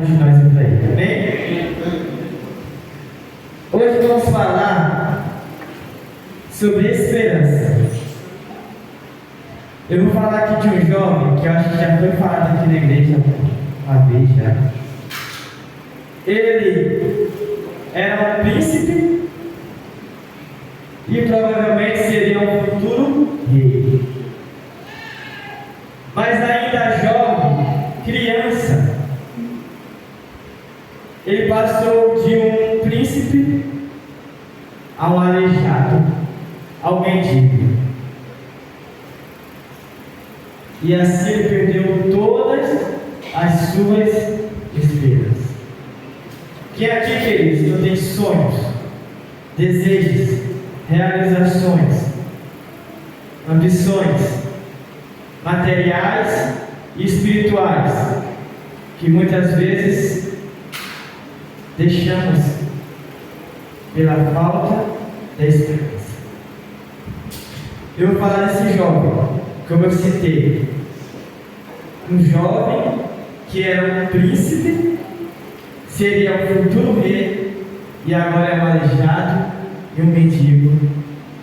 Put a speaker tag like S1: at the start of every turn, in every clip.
S1: de nós por aí, amém? Hoje vamos falar sobre esperança. Eu vou falar aqui de um jovem que eu acho que já foi falado aqui na igreja uma vez já. Ele era um príncipe e provavelmente seria um futuro rei. Mas ainda jovem, criança, ele passou de um príncipe a um aleijado, ao mendigo. E assim ele perdeu todas as suas esperanças. Quem aqui, queridos, não tem sonhos, desejos, realizações, ambições materiais e espirituais, que muitas vezes deixamos pela falta da esperança? Eu vou falar desse jovem, como eu citei, um jovem que era um príncipe, seria um futuro rei, e agora é um aleijado e um mendigo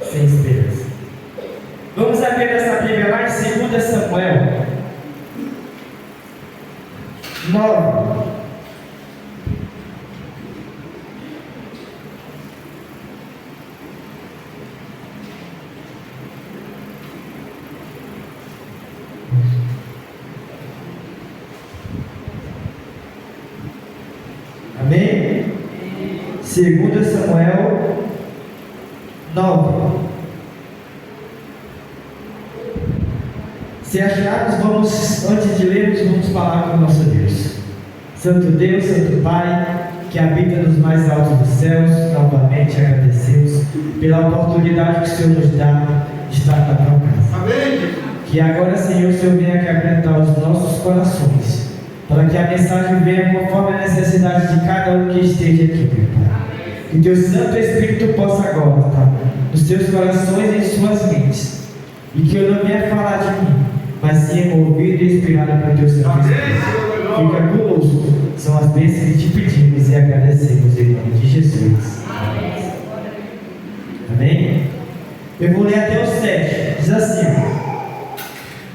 S1: sem esperança. Vamos abrir essa Bíblia lá em 2 Samuel 9. Amém? 2 Samuel 9. Se acharmos, antes de lermos, vamos falar com o nosso Deus. Santo Deus, Santo Pai, que habita nos mais altos dos céus, novamente agradecemos pela oportunidade que o Senhor nos dá de estar na tua casa. Amém. Que agora, Senhor, o Senhor venha quebrantar os nossos corações, para que a mensagem venha conforme a necessidade de cada um que esteja aqui, meu Pai. Que teu Santo Espírito possa agora estar nos seus corações e em suas mentes, e que eu não venha falar de mim, mas sim movido e inspirado pelo teu Santo Espírito. Fica conosco, são as bênçãos que te pedimos e agradecemos em nome de Jesus. Amém? Eu vou ler até o 7, diz assim: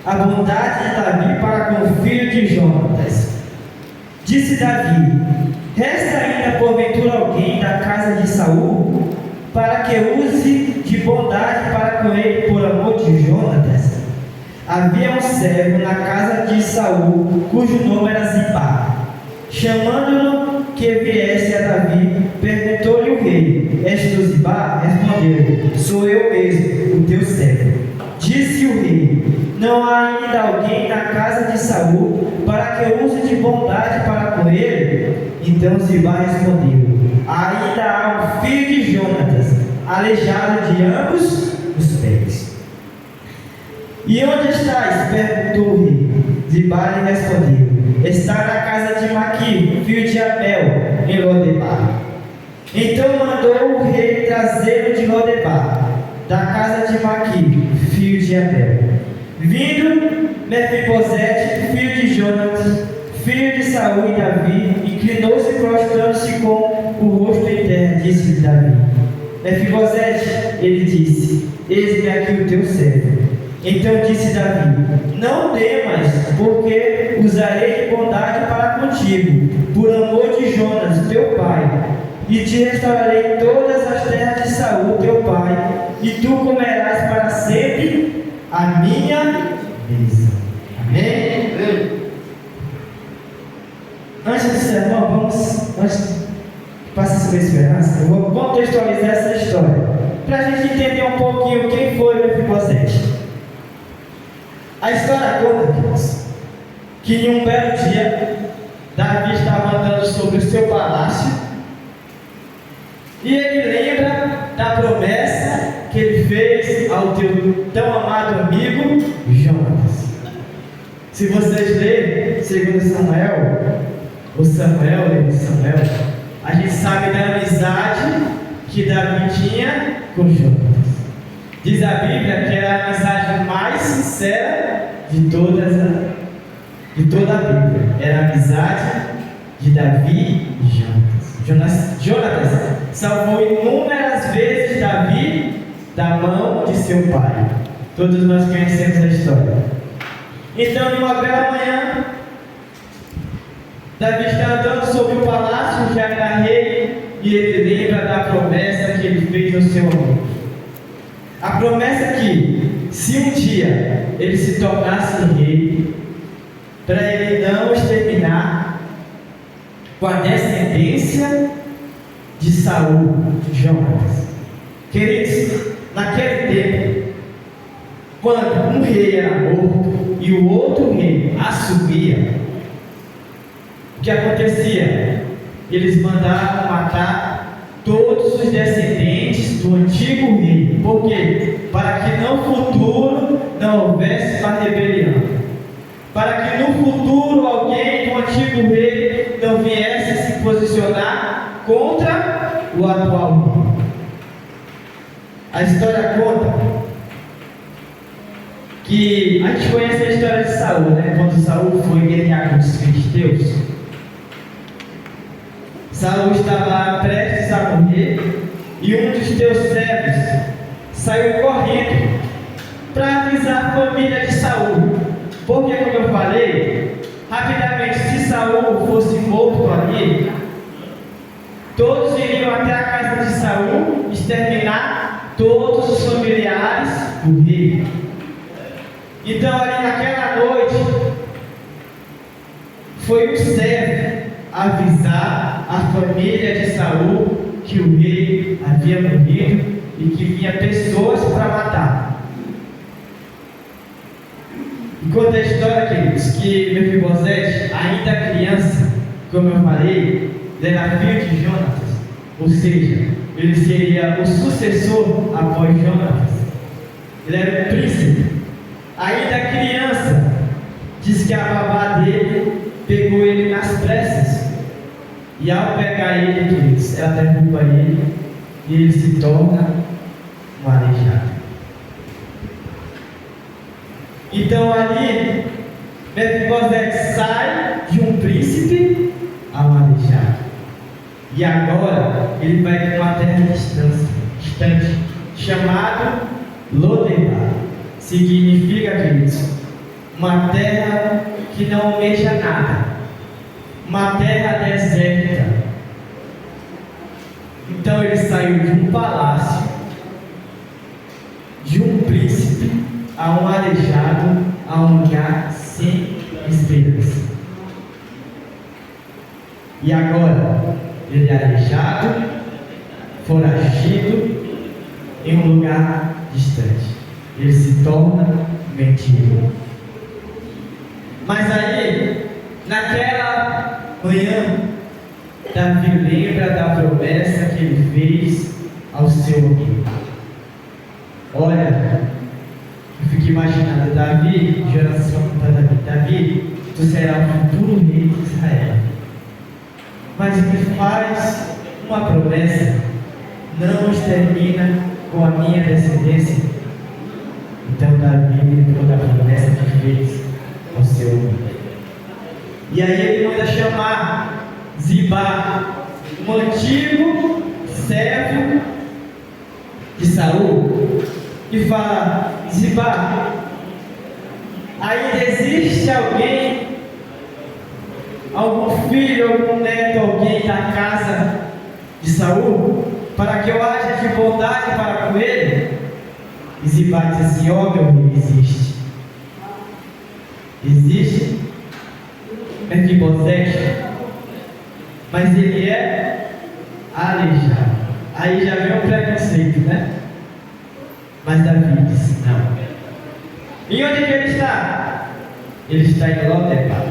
S1: a bondade de Davi para com o filho de Jonatas. Disse Davi: resta ainda porventura alguém da casa de Saul, para que use de bondade para com ele por amor de Jonatas? Havia um servo na casa de Saul, cujo nome era Zibá. Chamando-no que viesse a Davi, perguntou-lhe o rei: és tu Zibá? Respondeu: sou eu mesmo, o teu servo. Disse o rei: não há ainda alguém na casa de Saul, para que eu use de bondade para com ele? Então Zibá respondeu: ainda há um filho de Jonatas, aleijado de ambos os pés. E onde estás? Perguntou o rei. Zibá lhe respondeu: está na casa de Maqui, filho de Abel, em Lodebar. Então mandou o rei trazê-lo de Lodebar, da casa de Maqui, filho de Abel. Vindo Mefibosete, filho de Jonatas, filho de Saul e Davi, inclinou-se prostrando-se com o rosto em terra, disse Davi: Mefibosete, ele disse: eis-me aqui o teu servo. Então disse Davi: não temas, porque usarei de bondade para contigo, por amor de Jonas, teu pai, e te restaurarei todas as terras de Saul, teu pai, e tu comerás para sempre a minha mesa. Amém? Antes do sermão, antes que passe sobre a esperança, eu vou contextualizar essa história, para a gente entender um pouquinho quem foi Mefibosete. A história conta, queridos, que em um belo dia, Davi estava andando sobre o seu palácio, e ele lembra da promessa que ele fez ao teu tão amado amigo Jonas. Se vocês lerem 2 Samuel, ou Samuel, a gente sabe da amizade que Davi tinha com Jonas. Diz a Bíblia que era a amizade mais sincera de toda a Bíblia. Era a amizade de Davi e Jonatas salvou inúmeras vezes Davi da mão de seu pai. Todos nós conhecemos a história. Então, em uma bela manhã, Davi está andando sobre o palácio, já era rei, e ele lembra da promessa que ele fez ao seu amigo. A promessa que, se um dia ele se tornasse rei, para ele não exterminar com a descendência de Saul, de Jonatas. Queridos, naquele tempo, quando um rei era morto e o outro rei assumia, o que acontecia? Eles mandavam matar todos os descendentes do antigo rei. Por quê? Para que no futuro não houvesse uma rebelião. Para que no futuro alguém do antigo rei não viesse se posicionar contra o atual rei. A história conta que a gente conhece a história de Saul, né? Quando Saul foi guerrear com os filisteus, Saul estava prestes a morrer e um dos teus servos saiu correndo para avisar a família de Saul. Porque, como eu falei, rapidamente, se Saul fosse morto ali, todos iriam até a casa de Saul exterminar todos os familiares do rei. Então, ali naquela noite, foi um servo avisar a família de Saul que o rei havia morrido e que vinha pessoas para matar. E conta a história, queridos, que Mefibosete, ainda criança, como eu falei, ele era filho de Jonatas, ou seja, ele seria o sucessor após Jonatas. Ele era um príncipe. Ainda criança, diz que a babá dele pegou ele nas pressas. E ao pegar ele, queridos, ela derruba ele e ele se torna um aleijado. Então ali, Mefibosete sai de um príncipe a um aleijado. E agora ele vai para uma terra distante, chamado Lodebar. Significa, queridos, uma terra que não almeja nada, uma terra deserta. Então ele saiu de um palácio, de um príncipe, a um aleijado, a um lugar sem esperança. E agora, ele é aleijado, foragido, em um lugar distante. Ele se torna mendigo. Mas aí, naquela manhã, Davi lembra da promessa que ele fez ao seu amigo. Olha, eu fico imaginando Davi, geração para Davi, tu serás o futuro rei de Israel. Mas me faz uma promessa, não extermina com a minha descendência. Então Davi lembrou da promessa que fez ao seu amigo. E aí ele manda chamar Ziba, um antigo servo de Saul, e fala: Ziba, ainda existe alguém, algum filho, algum neto, alguém da casa de Saul, para que eu haja de bondade para com ele? E Ziba diz assim: ó meu rei, existe. Existe Mefibosete, mas ele é aleijado. Aí já vem um preconceito, né? Mas Davi disse: não. E onde que ele está? Ele está em Lodebar.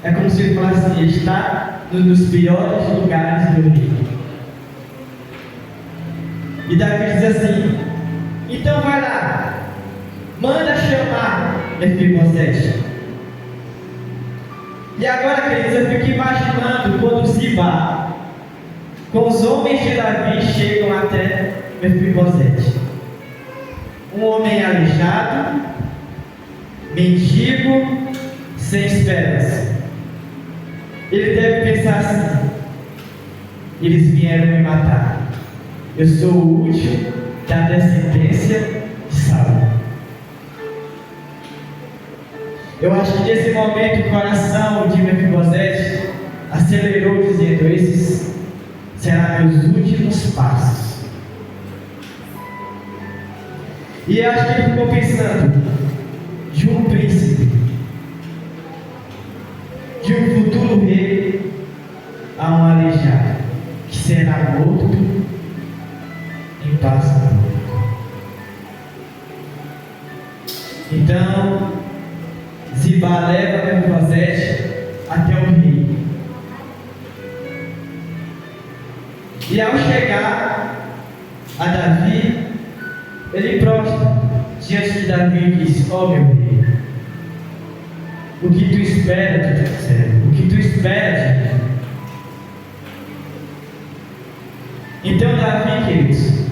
S1: É como se ele falasse assim: ele está num dos piores lugares do mundo. E Davi diz assim: então vai lá, manda chamar Mefibosete. E agora, queridos, eu fico imaginando quando Ziba, com os homens de Davi, chegam até Mefibosete. Um homem aleijado, mendigo, sem esperança. Ele deve pensar assim: eles vieram me matar. Eu sou o último da descendência de Saul. Eu acho que nesse momento o coração de Mefibosete acelerou, dizendo: esses serão meus últimos passos. E eu acho que ele ficou pensando de um príncipe, de um futuro rei, a um aleijado que será morto em praça pública. Então Ziba leva Mefibosete até o rei. E ao chegar a Davi, ele prostra diante de Davi e diz: ó meu rei, o que tu espera de ti? O que tu espera de mim? Então Davi, queridos,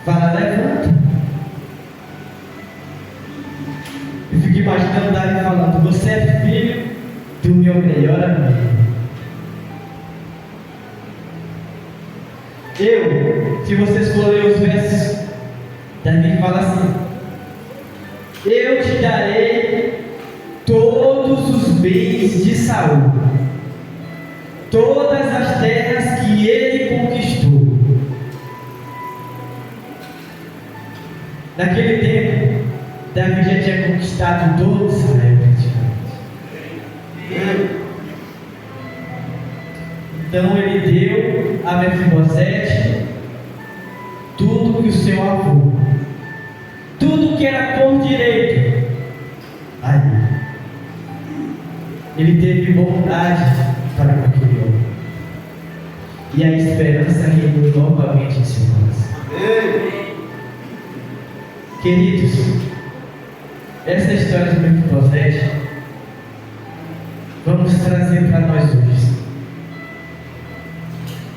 S1: fala: levanta. Eu fico imaginando Davi falando: você é filho do meu melhor amigo. Se vocês forem ler os versos, Davi fala assim: eu te darei todos os bens de Saul, todas as terras que ele conquistou. Naquele tempo, Davi já tinha conquistado todo Israel praticamente. Então ele deu a Mefibosete tudo que o seu avô, tudo que era por direito, aí ele teve vontade para com aquele homem, e a esperança reinou novamente em seu coração. Queridos, essa história de Mefibosete vamos trazer para nós hoje.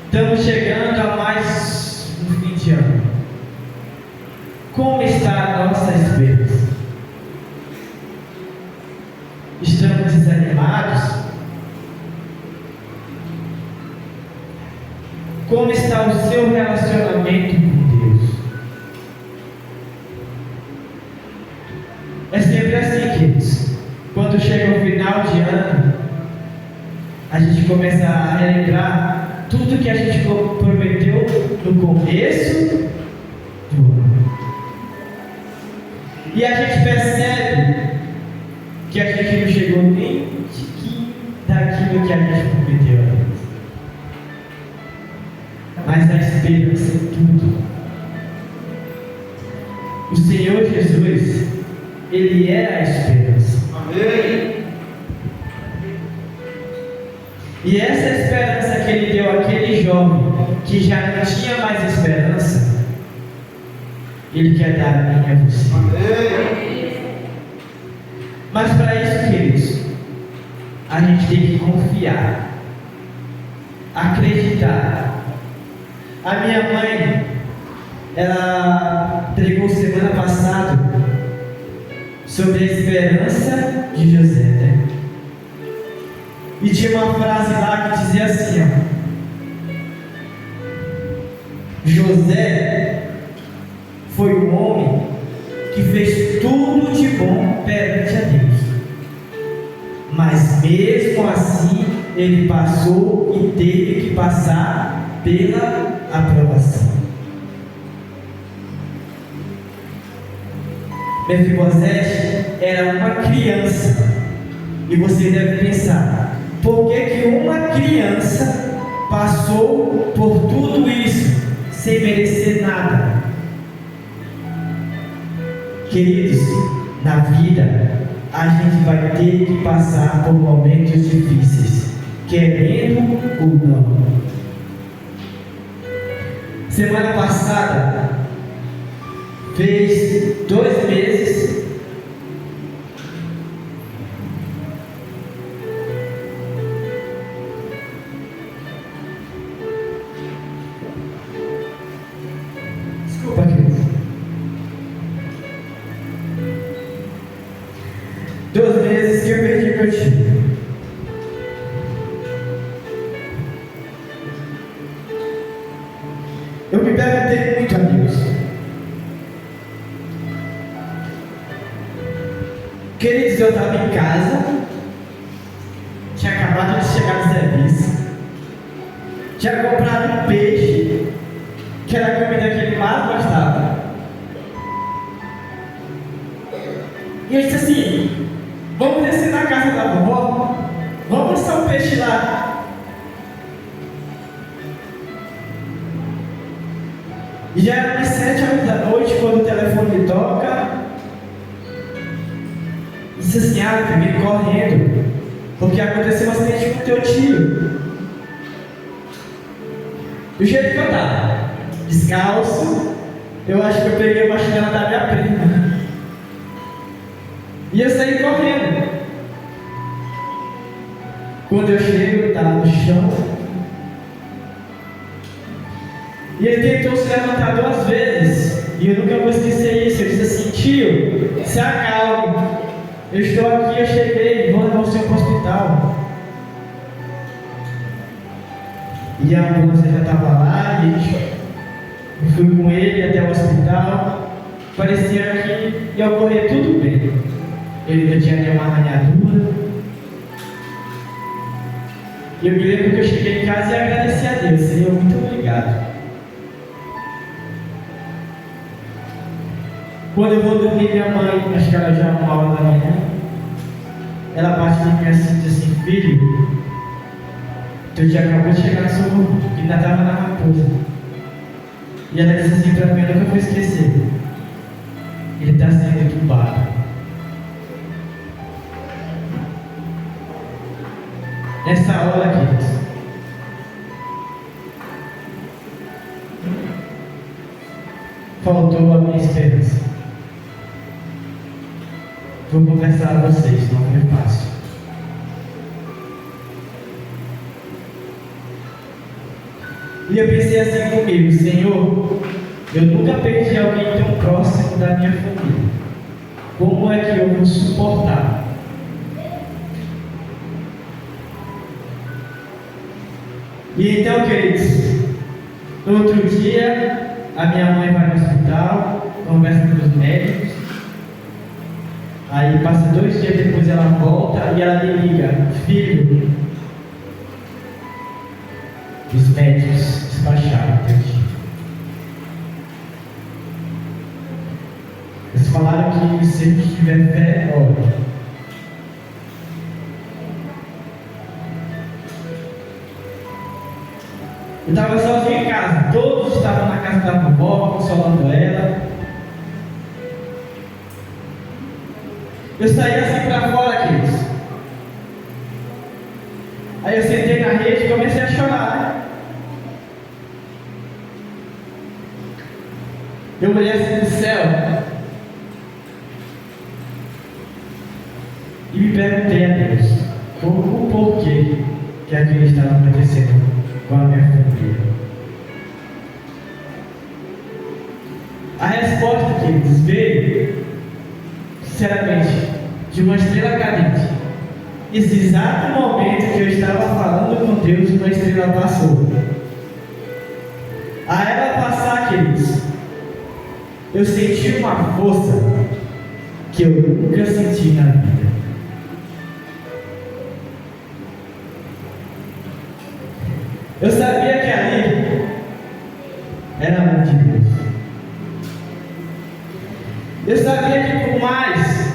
S1: Estamos chegando a mais um fim de ano. Como está a nossa esperança? Estamos desanimados? Como está o seu relacionamento com Deus? É sempre assim, queridos. Quando chega o final de ano, a gente começa a relembrar tudo que a gente prometeu no começo do ano. E a gente percebe que a gente não chegou nem um tiquinho daquilo que a gente prometeu antes. Mas a esperança é tudo. O Senhor Jesus, Ele é a esperança. Amém. E essa esperança que Ele deu àquele jovem que já não tinha mais esperança, Ele quer dar a mim e a você. Amém. Mas para isso, queridos, a gente tem que confiar, acreditar. A minha mãe, ela pregou semana passada sobre a esperança de José, né? E tinha uma frase lá que dizia assim, José foi um homem que fez tudo de bom perante a Deus, mas mesmo assim ele passou e teve que passar pela aprovação. Mefibosete era uma criança, e você deve pensar: por que uma criança passou por tudo isso sem merecer nada? Queridos, na vida a gente vai ter que passar por momentos difíceis, querendo ou não. Semana passada fez 2 meses que eu perdi meu tio. eu me perguntei muito a Deus. Queridos, eu estava em casa, tinha acabado de chegar do serviço, tinha comprado um peixe, que era a comida que ele mais gostava. E eu disse assim: vamos descer na casa da vovó, vamos assar um peixe lá. E já era umas 7 horas da noite quando o telefone toca. E disse assim: ah, vim correndo, porque aconteceu um acidente com teu tio. Do jeito que eu estava, descalço, eu acho que eu peguei uma chinela da minha prima. E eu saí correndo. Quando eu chego, ele estava no chão. E ele tentou se levantar 2 vezes. E eu nunca vou esquecer isso. Eu disse assim: tio, se acalme. Eu estou aqui, eu cheguei, vou levar o senhor para o hospital. E a ambulância já estava lá, e eu fui com ele até o hospital. Parecia que ia ocorrer tudo bem. Ele não tinha nenhuma arranhadura. E eu me lembro que eu cheguei em casa e agradeci a Deus: Senhor, muito obrigado. Quando eu vou dormir, minha mãe, acho que ela já é 1h da manhã, ela bate em mim assim e diz assim: filho, teu dia acabou de chegar no seu corpo, que ainda estava na raposa. E ela disse assim para mim, eu nunca vou esquecer: ele está sendo entubado. Nessa hora, queridos, faltou a minha esperança. Vou conversar a vocês, não foi fácil. E eu pensei assim comigo: Senhor, eu nunca perdi alguém tão próximo da minha família. Como é que eu vou suportar? E então, queridos, no outro dia, a minha mãe vai no hospital, conversa com os médicos. Aí passa 2 dias depois, ela volta e ela me liga: filho, os médicos despacharam teu tio. Eles falaram que se ele tiver fé, ora. Eu estava sozinho em casa, todos estavam na casa da vovó, consolando ela. Eu saí assim para fora, queridos. Aí eu sentei na rede e comecei a chorar, né? Eu olhei assim no céu e me perguntei a Deus o porquê que aquilo estava acontecendo com a minha família. A resposta, queridos, veio, sinceramente, de uma estrela cadente. Nesse exato momento que eu estava falando com Deus, uma estrela passou. A ela passar, queridos, eu senti uma força que eu nunca senti na vida. Eu sabia que ali era a mão de Deus. Eu sabia que por mais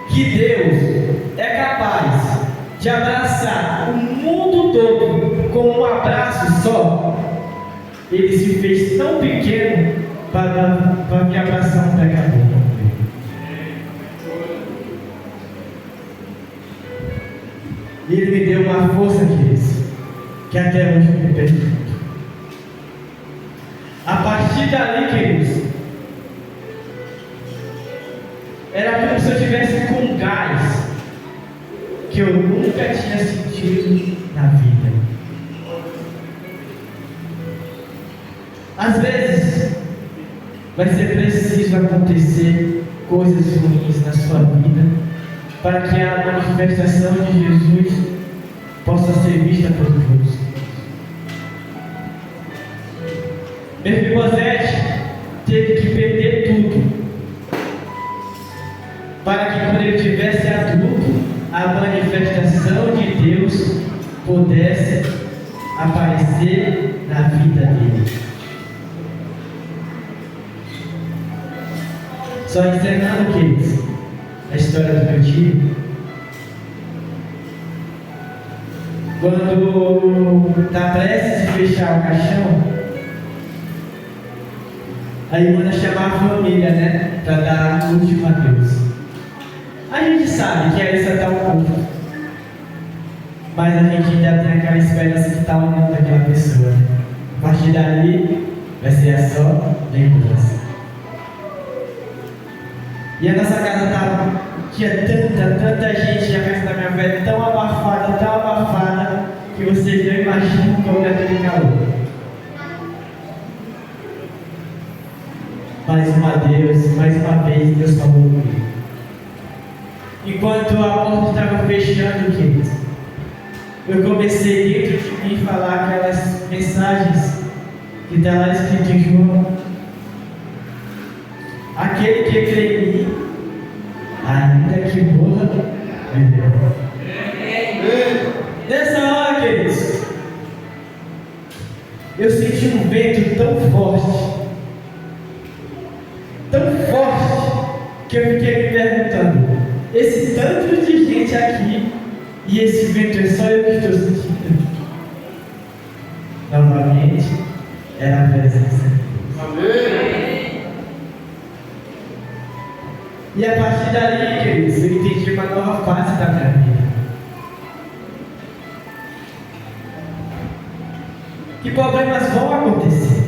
S1: que Deus é capaz de abraçar o mundo todo com um abraço só, Ele se fez tão pequeno para me abraçar um pecador. E Ele me deu uma força, queridos, que até hoje me pergunto. A partir dali, queridos, era como se eu estivesse com um gás que eu nunca tinha sentido na vida. Às vezes vai ser preciso acontecer coisas ruins na sua vida para que a manifestação de Jesus possa ser vista por todos. Mefibosete teve que perder tudo para que, quando ele tivesse adulto, a manifestação de Deus pudesse aparecer na vida dele. Só encerrando, queridos, a história do meu tio. Quando está prestes a fechar o caixão, aí manda chamar a família, né? Para dar último adeus. A gente sabe que aí só está um pouco, mas a gente ainda tem aquela esperança que está olhando aquela pessoa. A partir dali, vai ser só lembrança. E a nossa casa tinha tanta gente, a casa da minha velha tão abafada, que vocês não imaginam como é aquele calor. Mais uma vez, Deus falou comigo. Enquanto a porta estava fechando, queridos, eu comecei dentro de mim a falar aquelas mensagens que está lá escrito em João. Aquele que crê em mim, ainda que morra, viverá. Nessa hora, queridos, eu senti um vento tão forte, que eu fiquei me perguntando: esse tanto de gente aqui, e esse vento é só eu que estou sentindo? Novamente, era a presença de Deus. Amém. E a partir dali, queridos, eu entendi uma nova fase da minha vida. Que problemas vão acontecer.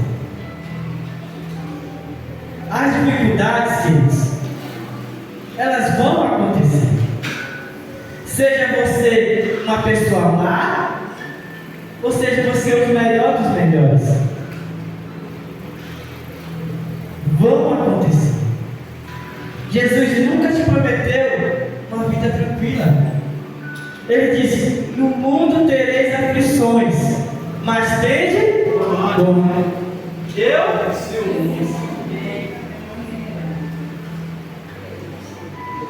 S1: As dificuldades, queridos, elas vão acontecer. Seja você uma pessoa má, ou seja você o melhor dos melhores. Vão acontecer. Jesus nunca te prometeu uma vida tranquila. Ele disse: no mundo tereis aflições, mas tende bom.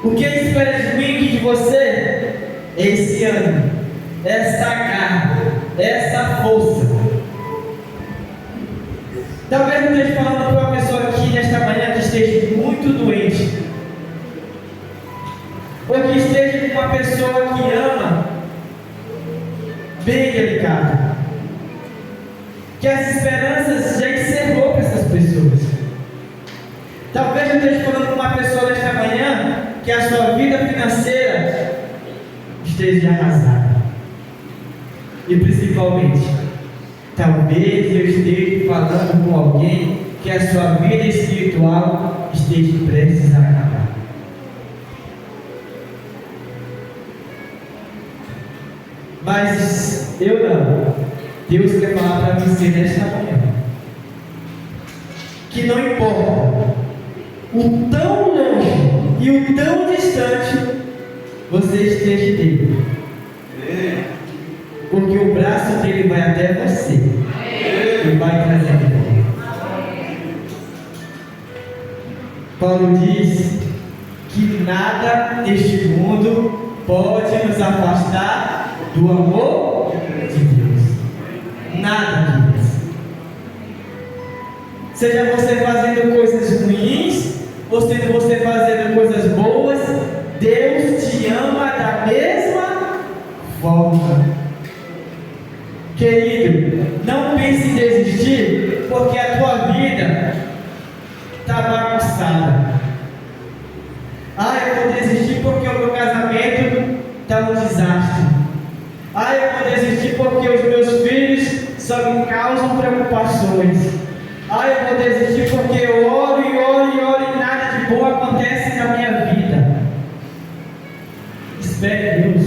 S1: O que ele espera de mim e de você? Esse ano, essa garra, essa força. Talvez eu esteja falando para uma pessoa aqui nesta manhã que esteja muito doente, ou que esteja com uma pessoa que ama, bem delicada, que as esperanças já encerrou para essas pessoas. Talvez eu esteja falando com uma pessoa nesta manhã que a sua vida financeira esteja arrasada. E principalmente, talvez eu esteja falando com alguém que a sua vida espiritual esteja prestes a acabar. Mas eu não. Deus quer falar para você nesta manhã que não importa o tão longe e o tão distante você esteja dele, porque o braço dele vai até você e vai trazer vida. Paulo diz que nada neste mundo pode nos afastar do amor de Deus. Nada disso. Seja você fazendo coisas ruins, ou seja você fazendo coisas boas, Deus te ama da mesma forma. Querido, não pense em desistir, porque a tua vida está bagunçada. Eu vou desistir porque o meu casamento está um desastre. Eu vou desistir porque os meus filhos só me causam preocupações. Eu vou desistir porque eu oro e nada de bom acontece na minha vida. Espere Deus.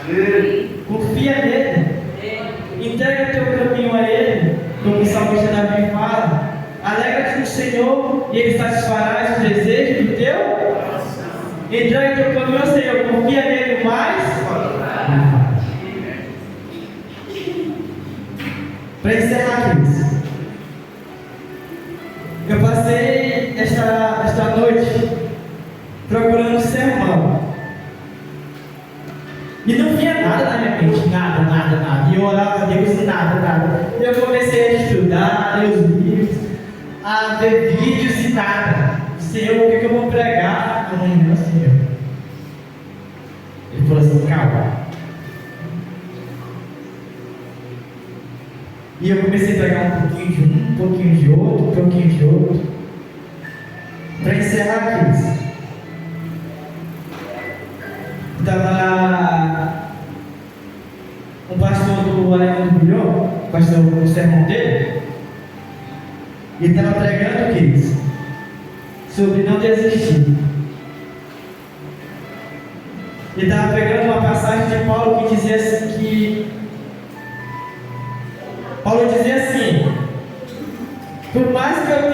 S1: Amém. Confia nele. Entrega teu caminho a ele, como o salmista Davi fala. Alegra-te no Senhor e ele satisfará os desejos do teu coração. Entrega teu caminho ao Senhor, confia nele mais. Para encerrar, queridos, minha mente, nada. E eu orava a Deus e nada. E eu comecei a estudar, a ler os livros, a ver vídeos e nada. Senhor, o que eu vou pregar amanhã, Senhor? Ele falou assim, calma. E eu comecei a pregar um pouquinho de um pouquinho de outro, para encerrar aqui. Estava um pastor do Alejandro Bulhão, pastor do sermão dele, e estava pregando o que? Sobre não desistir. Ele estava pegando uma passagem de Paulo que dizia assim Paulo dizia assim: por mais que eu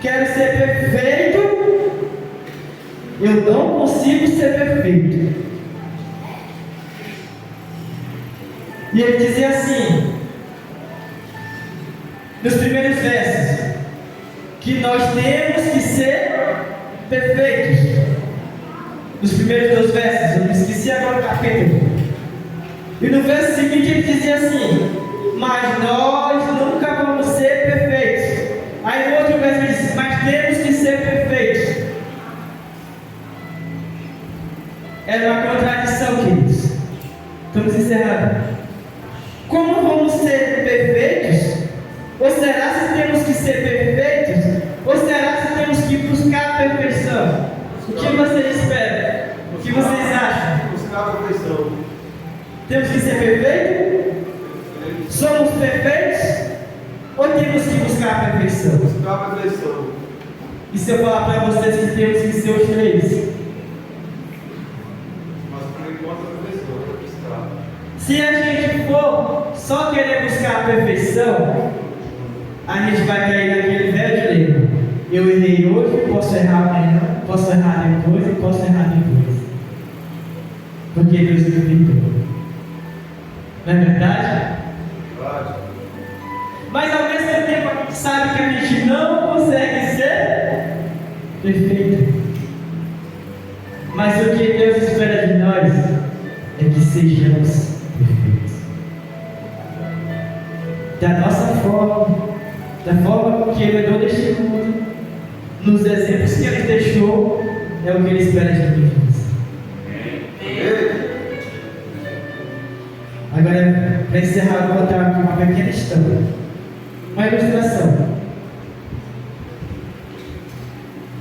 S1: quero ser perfeito, eu não consigo ser perfeito. E ele dizia assim, nos primeiros versos, que nós temos que ser perfeitos. Nos primeiros 2 versos, eu me esqueci agora o capítulo. E no verso seguinte ele dizia assim: mas nós nunca vamos ser perfeitos. Aí no outro verso ele diz: mas temos que ser perfeitos. Era uma contradição, queridos. Estamos encerrando. Como vamos ser perfeitos? Ou será se temos que ser perfeitos? Ou será se temos que buscar a perfeição? O que vocês esperam? O que vocês acham?
S2: Buscar a perfeição.
S1: Temos que ser perfeitos? Somos perfeitos? Ou temos que buscar a perfeição?
S2: Buscar a perfeição.
S1: E se eu falar para vocês que temos que ser os 3?
S2: Mas por enquanto a perfeição é buscar.
S1: Se a gente for só querer buscar a perfeição, a gente vai cair naquele velho dilema. Eu errei hoje, posso errar amanhã, posso errar depois e posso errar depois. Porque Deus me perdoa. Não é verdade?
S2: Verdade.
S1: Mas ao mesmo tempo a gente sabe que a gente não consegue ser perfeito. Mas o que Deus espera de nós é que sejamos perfeitos. Da nossa forma, da forma que Ele herdou deste mundo, nos exemplos que Ele deixou, é o que Ele espera de nós. Agora, para encerrar, eu vou contar aqui uma pequena história, uma ilustração.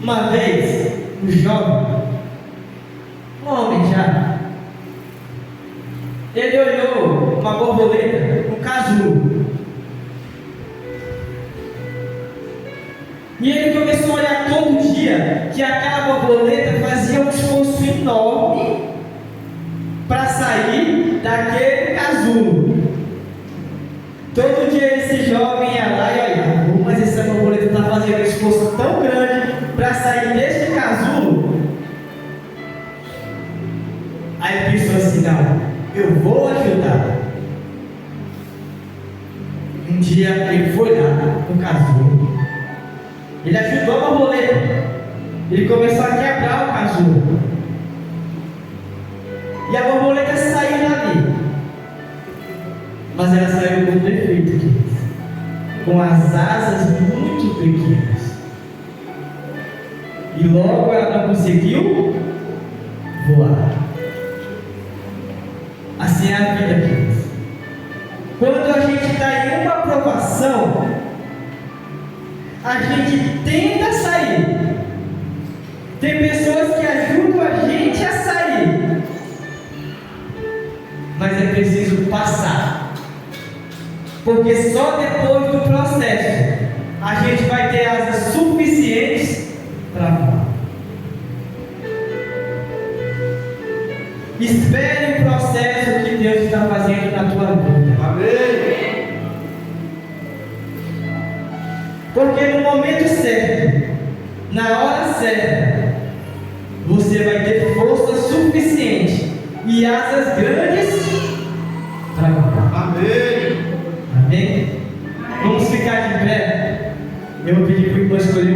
S1: Uma vez, um jovem, um homem já, ele olhou uma borboleta, um casulo, e ele começou a olhar todo dia que aquela borboleta fazia um esforço enorme para sair daquele casulo. Todo dia esse jovem ia lá e olhava: mas essa borboleta está fazendo um esforço tão grande para sair deste casulo. Aí ele pensou assim: não, eu vou ajudar. Um dia ele foi lá no casulo, ele ajudou a borboleta, ele começou a quebrar o casulo, e a borboleta saiu dali. Mas ela saiu com defeito, queridos, com as asas muito pequenas, e logo ela não conseguiu voar. Assim é a vida, queridos. Quando a gente está em uma aprovação, a gente tenta sair. Tem pessoas que ajudam a gente a sair, mas é preciso passar, porque só depois do processo a gente vai ter asas suficientes para voar. Espere o processo que Deus está fazendo na tua vida.
S2: Amém.
S1: Porque no momento certo, na hora certa, você vai ter força suficiente e asas grandes para voar.
S2: Amém.
S1: Amém? Vamos ficar de pé. Eu vou pedir para o irmão escolher